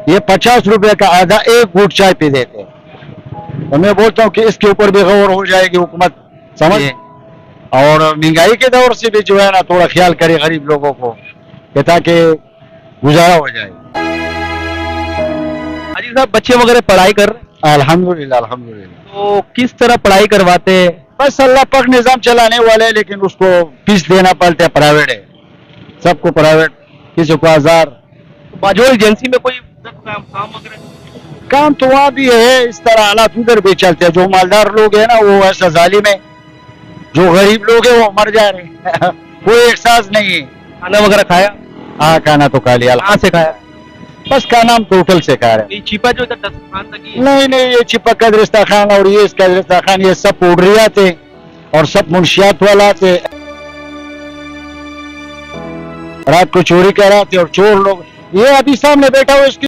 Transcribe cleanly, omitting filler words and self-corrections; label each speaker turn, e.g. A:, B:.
A: یہ 50 روپے کا آدھا ایک گھونٹ چائے پی دیتے ہیں. تو میں بولتا ہوں کہ اس کے اوپر بھی غور ہو جائے گی حکومت, سمجھ, اور مہنگائی کے دور سے بھی جو ہے نا تھوڑا خیال کرے غریب لوگوں کو, کہ تاکہ گزارا ہو جائے.
B: حاجی صاحب بچے وغیرہ پڑھائی کر رہے ہیں
A: الحمدللہ الحمدللہ.
B: تو کس طرح پڑھائی کرواتے ہیں؟
A: بس اللہ پاک نظام چلانے والے, لیکن اس کو فیس دینا پڑتا ہے, پرائیویٹ ہے سب کو, پرائیویٹ, کسی کو 1000.
B: باجوڑ ایجنسی میں کوئی کام وغیرہ؟
A: کام تو وہاں بھی ہے, اس طرح حالات ادھر بھی چلتے ہیں. جو مالدار لوگ ہیں نا وہ ایسا ظالم ہے, جو غریب لوگ ہیں وہ مر جا رہے ہیں. کوئی احساس نہیں ہے.
B: کھانا وغیرہ کھایا؟
A: ہاں کھانا تو کھا لیا,
B: کہاں سے کھایا؟
A: بس کا نام تو ہوٹل سے کھا رہے ہیں.
B: یہ چھپا جو ادھر دسترخوان تک ہی ہے؟
A: نہیں نہیں, یہ چپک کا دسترخوان اور یہ اس کا دسترخوان, یہ سب پوڈریات ہیں اور سب منشیات والا تھے. رات کو چوری کر رہے تھے اور چور لوگ, یہ ابھی سامنے بیٹھا ہوا اس کی